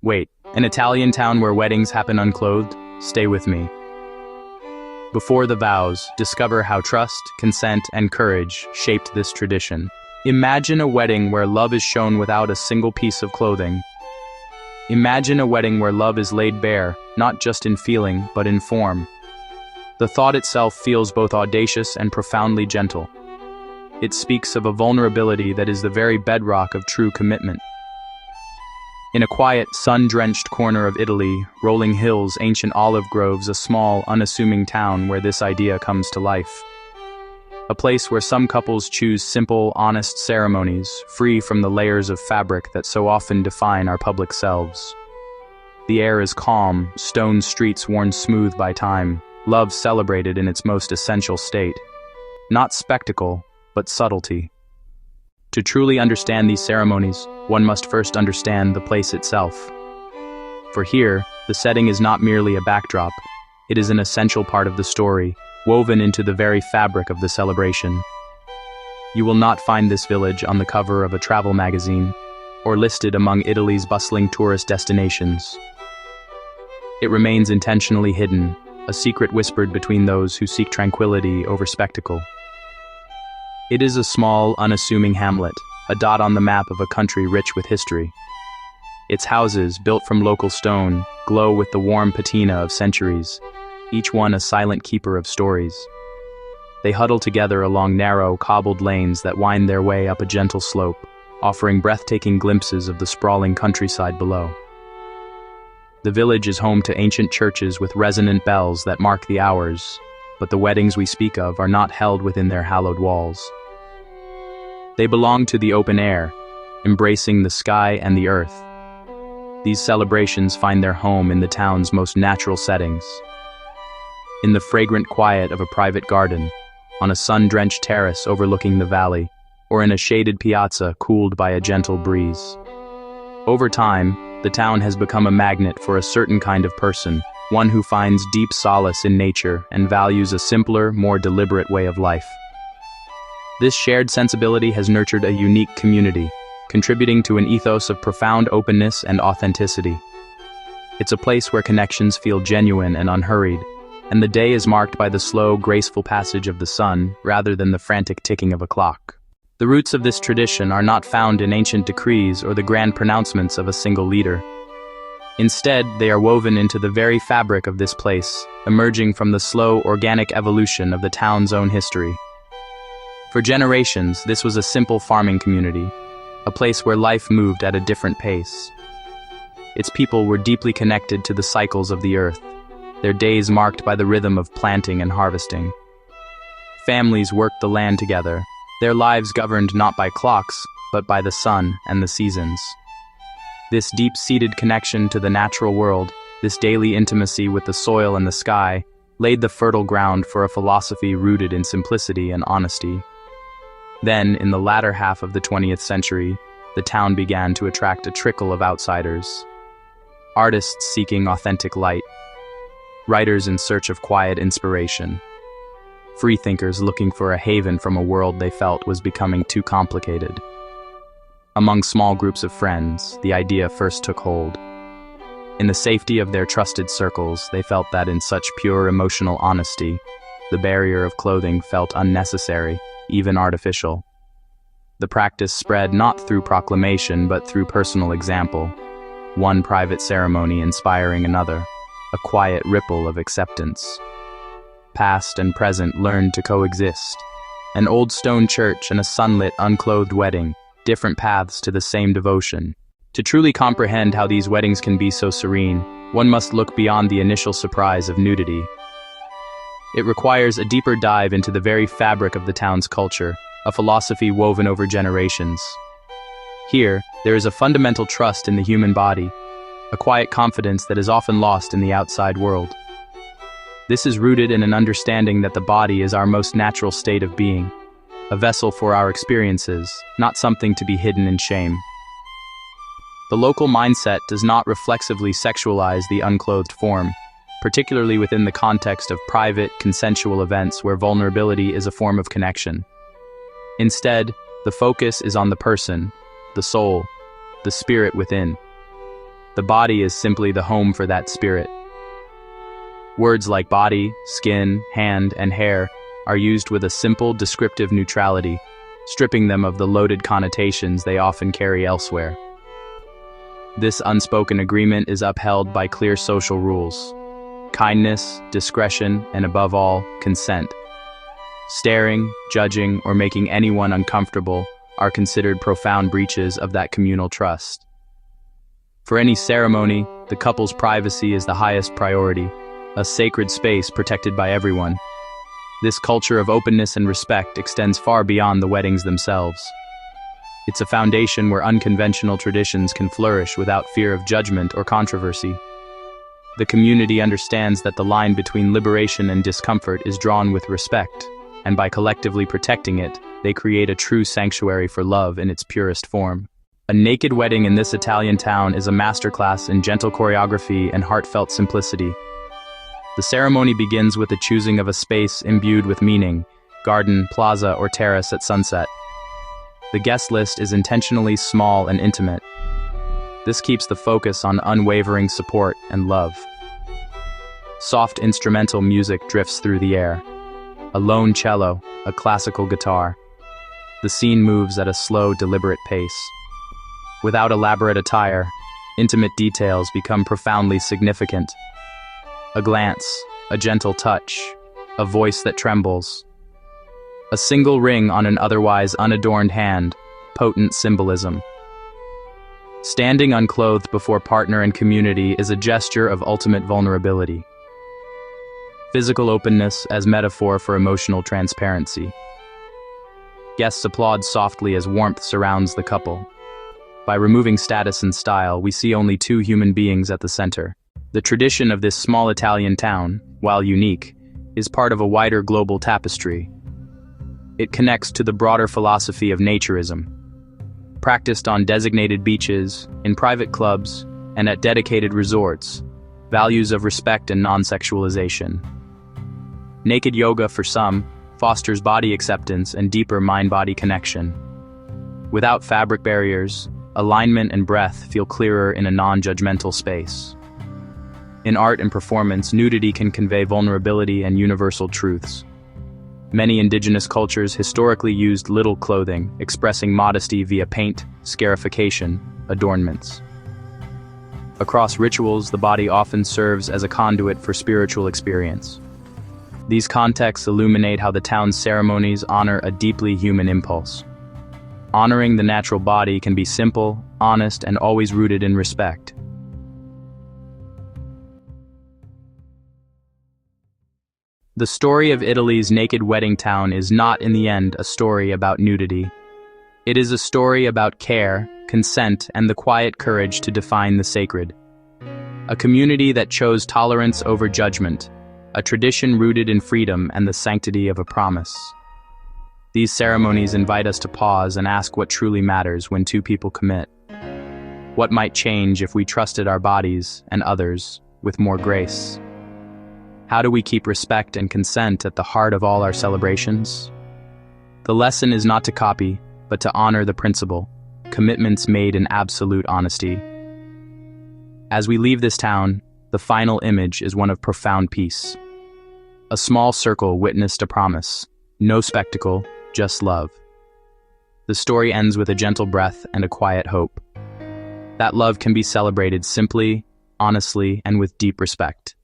Wait, an Italian town where weddings happen unclothed? Stay with me. Before the vows, discover how trust, consent, and courage shaped this tradition. Imagine a wedding where love is shown without a single piece of clothing. Imagine a wedding where love is laid bare, not just in feeling, but in form. The thought itself feels both audacious and profoundly gentle. It speaks of a vulnerability that is the very bedrock of true commitment. In a quiet, sun-drenched corner of Italy, rolling hills, ancient olive groves, a small, unassuming town where this idea comes to life. A place where some couples choose simple, honest ceremonies, free from the layers of fabric that so often define our public selves. The air is calm, stone streets worn smooth by time, love celebrated in its most essential state. Not spectacle, but subtlety. To truly understand these ceremonies, one must first understand the place itself. For here, the setting is not merely a backdrop, it is an essential part of the story, woven into the very fabric of the celebration. You will not find this village on the cover of a travel magazine, or listed among Italy's bustling tourist destinations. It remains intentionally hidden, a secret whispered between those who seek tranquility over spectacle. It is a small, unassuming hamlet, a dot on the map of a country rich with history. Its houses, built from local stone, glow with the warm patina of centuries, each one a silent keeper of stories. They huddle together along narrow, cobbled lanes that wind their way up a gentle slope, offering breathtaking glimpses of the sprawling countryside below. The village is home to ancient churches with resonant bells that mark the hours, but the weddings we speak of are not held within their hallowed walls. They belong to the open air, embracing the sky and the earth. These celebrations find their home in the town's most natural settings. In the fragrant quiet of a private garden, on a sun-drenched terrace overlooking the valley, or in a shaded piazza cooled by a gentle breeze. Over time, the town has become a magnet for a certain kind of person, one who finds deep solace in nature and values a simpler, more deliberate way of life. This shared sensibility has nurtured a unique community, contributing to an ethos of profound openness and authenticity. It's a place where connections feel genuine and unhurried, and the day is marked by the slow, graceful passage of the sun rather than the frantic ticking of a clock. The roots of this tradition are not found in ancient decrees or the grand pronouncements of a single leader. Instead, they are woven into the very fabric of this place, emerging from the slow, organic evolution of the town's own history. For generations, this was a simple farming community, a place where life moved at a different pace. Its people were deeply connected to the cycles of the earth, their days marked by the rhythm of planting and harvesting. Families worked the land together, their lives governed not by clocks, but by the sun and the seasons. This deep-seated connection to the natural world, this daily intimacy with the soil and the sky, laid the fertile ground for a philosophy rooted in simplicity and honesty. Then, in the latter half of the 20th century, the town began to attract a trickle of outsiders. Artists seeking authentic light, writers in search of quiet inspiration, freethinkers looking for a haven from a world they felt was becoming too complicated. Among small groups of friends, the idea first took hold. In the safety of their trusted circles, they felt that in such pure emotional honesty, the barrier of clothing felt unnecessary, even artificial. The practice spread not through proclamation but through personal example, one private ceremony inspiring another, a quiet ripple of acceptance. Past and present learned to coexist. An old stone church and a sunlit, unclothed wedding, different paths to the same devotion. To truly comprehend how these weddings can be so serene, one must look beyond the initial surprise of nudity. It requires a deeper dive into the very fabric of the town's culture, a philosophy woven over generations. Here, there is a fundamental trust in the human body, a quiet confidence that is often lost in the outside world. This is rooted in an understanding that the body is our most natural state of being, a vessel for our experiences, not something to be hidden in shame. The local mindset does not reflexively sexualize the unclothed form, particularly within the context of private, consensual events where vulnerability is a form of connection. Instead, the focus is on the person, the soul, the spirit within. The body is simply the home for that spirit. Words like body, skin, hand, and hair are used with a simple, descriptive neutrality, stripping them of the loaded connotations they often carry elsewhere. This unspoken agreement is upheld by clear social rules: kindness, discretion, and above all, consent. Staring, judging, or making anyone uncomfortable are considered profound breaches of that communal trust. For any ceremony, the couple's privacy is the highest priority, a sacred space protected by everyone. This culture of openness and respect extends far beyond the weddings themselves. It's a foundation where unconventional traditions can flourish without fear of judgment or controversy. The community understands that the line between liberation and discomfort is drawn with respect, and by collectively protecting it, they create a true sanctuary for love in its purest form. A naked wedding in this Italian town is a masterclass in gentle choreography and heartfelt simplicity. The ceremony begins with the choosing of a space imbued with meaning: garden, plaza, or terrace at sunset. The guest list is intentionally small and intimate. This keeps the focus on unwavering support and love. Soft instrumental music drifts through the air. A lone cello, a classical guitar. The scene moves at a slow, deliberate pace. Without elaborate attire, intimate details become profoundly significant. A glance, a gentle touch, a voice that trembles. A single ring on an otherwise unadorned hand, potent symbolism. Standing unclothed before partner and community is a gesture of ultimate vulnerability. Physical openness as metaphor for emotional transparency. Guests applaud softly as warmth surrounds the couple. By removing status and style, we see only two human beings at the center. The tradition of this small Italian town, while unique, is part of a wider global tapestry. It connects to the broader philosophy of naturism, practiced on designated beaches, in private clubs, and at dedicated resorts, values of respect and non-sexualization. Naked yoga, for some, fosters body acceptance and deeper mind-body connection. Without fabric barriers, alignment and breath feel clearer in a non-judgmental space. In art and performance, nudity can convey vulnerability and universal truths. Many indigenous cultures historically used little clothing, expressing modesty via paint, scarification, adornments. Across rituals, the body often serves as a conduit for spiritual experience. These contexts illuminate how the town's ceremonies honor a deeply human impulse. Honoring the natural body can be simple, honest, and always rooted in respect. The story of Italy's naked wedding town is not, in the end, a story about nudity. It is a story about care, consent, and the quiet courage to define the sacred. A community that chose tolerance over judgment, a tradition rooted in freedom and the sanctity of a promise. These ceremonies invite us to pause and ask what truly matters when two people commit. What might change if we trusted our bodies and others with more grace? How do we keep respect and consent at the heart of all our celebrations? The lesson is not to copy, but to honor the principle, commitments made in absolute honesty. As we leave this town, the final image is one of profound peace. A small circle witnessed a promise, no spectacle, just love. The story ends with a gentle breath and a quiet hope. That love can be celebrated simply, honestly, and with deep respect.